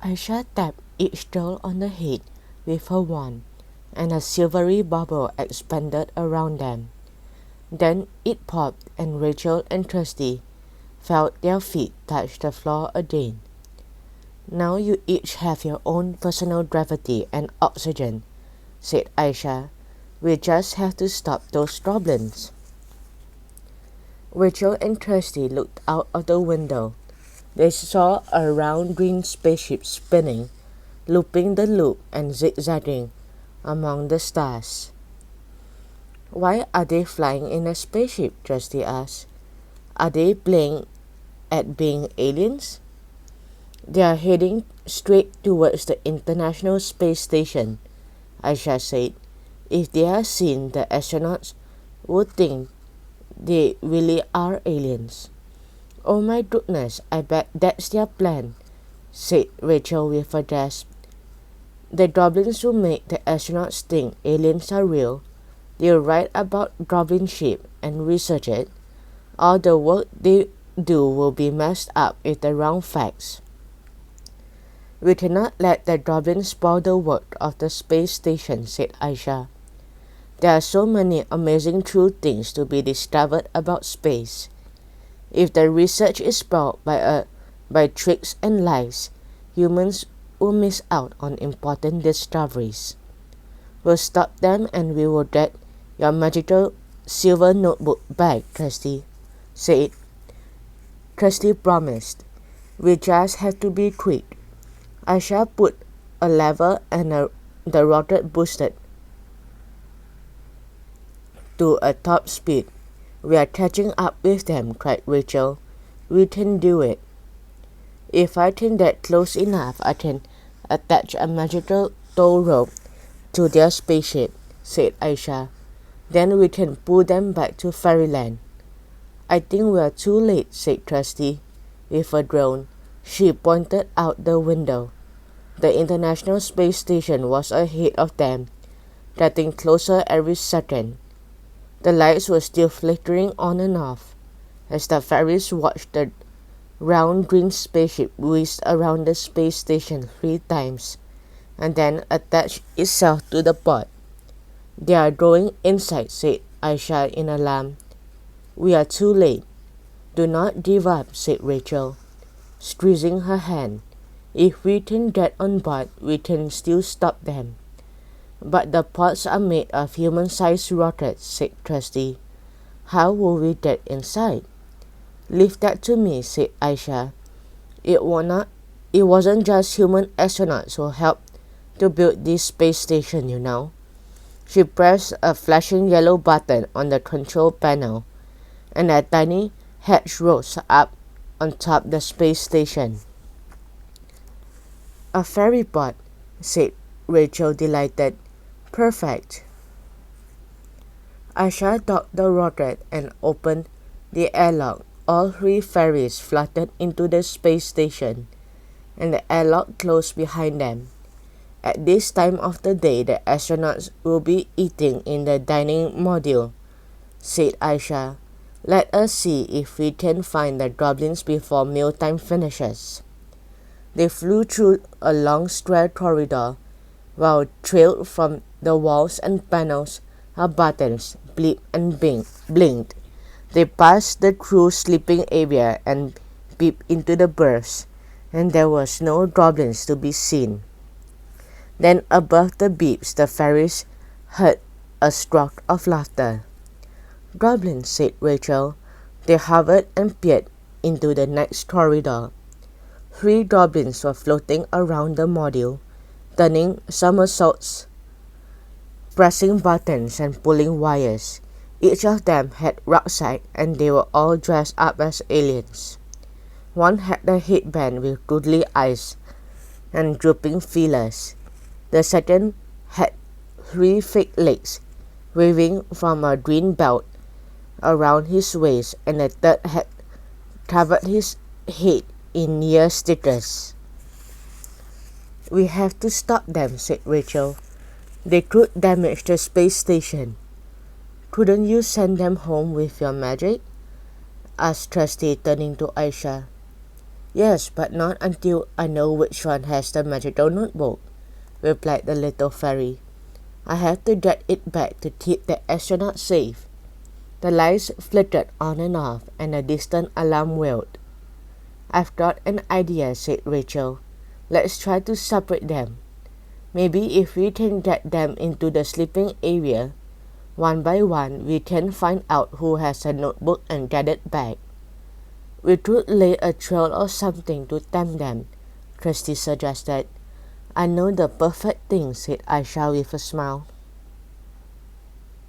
Aisha tapped each doll on the head with her wand, and a silvery bubble expanded around them. Then it popped, and Rachel and Trusty felt their feet touch the floor again. "Now you each have your own personal gravity and oxygen," said Aisha. "We just have to stop those goblins." Rachel and Trusty looked out of the window. They saw a round green spaceship spinning, looping the loop and zigzagging among the stars. "Why are they flying in a spaceship?" Trusty asked. "Are they playing at being aliens?" "They are heading straight towards the International Space Station," Aisha said. "If they are seen, the astronauts would think they really are aliens." "Oh my goodness, I bet that's their plan," said Rachel with a gasp. "The goblins will make the astronauts think aliens are real. They'll write about goblin ship and research it. All the work they do will be messed up with the wrong facts." "We cannot let the goblins spoil the work of the space station," said Aisha. "There are so many amazing true things to be discovered about space. If the research is spoiled by tricks and lies, humans will miss out on important discoveries." "We'll stop them, and we will get your magical silver notebook back," Trusty said. Trusty promised. "We just have to be quick." Aisha put a lever, and the rocket boosted to a top speed. "We are catching up with them," cried Rachel. "We can do it." "If I can get close enough, I can attach a magical tow rope to their spaceship," said Aisha. "Then we can pull them back to Fairyland." "I think we are too late," said Trusty with a groan. She pointed out the window. The International Space Station was ahead of them, getting closer every second. The lights were still flickering on and off as the fairies watched the round green spaceship whiz around the space station 3 times and then attach itself to the pod. "They are going inside," said Aisha in alarm. "We are too late." "Do not give up," said Rachel, squeezing her hand. "If we can get on board, we can still stop them." "But the pods are made of human-sized rockets," said Trusty. "How will we get inside?" "Leave that to me," said Aisha. It wasn't just human astronauts who helped to build this space station, you know." She pressed a flashing yellow button on the control panel, and a tiny hatch rose up on top the space station. "A fairy pod," said Rachel, delighted. "Perfect." Aisha docked the rocket and opened the airlock. All 3 fairies fluttered into the space station, and the airlock closed behind them. "At this time of the day, the astronauts will be eating in the dining module," said Aisha. "Let us see if we can find the goblins before mealtime finishes." They flew through a long square corridor, while trailed from the walls and panels of buttons blinked and blinked. They passed the crew sleeping area and peeped into the berths, and there was no goblins to be seen. Then above the beeps, the fairies heard a squawk of laughter. "Goblins," said Rachel. They hovered and peered into the next corridor. 3 goblins were floating around the module, turning somersaults, pressing buttons and pulling wires. Each of them had rucksack, and they were all dressed up as aliens. One had a headband with googly eyes and drooping feelers. The second had 3 fake legs waving from a green belt around his waist, and the third had covered his head in ear stickers. "We have to stop them," said Rachel. "They could damage the space station." "Couldn't you send them home with your magic?" asked Trusty, turning to Aisha. Yes, but not until I know which one has the magical notebook, replied the little fairy. I have to get it back to keep the astronaut safe. The lights flickered on and off, and a distant alarm wailed. I've got an idea, said Rachel. Let's try to separate them. Maybe if we can get them into the sleeping area, one by one, we can find out who has a notebook and get it back. We could lay a trail or something to tempt them, Christy suggested. I know the perfect thing, said Aisha with a smile.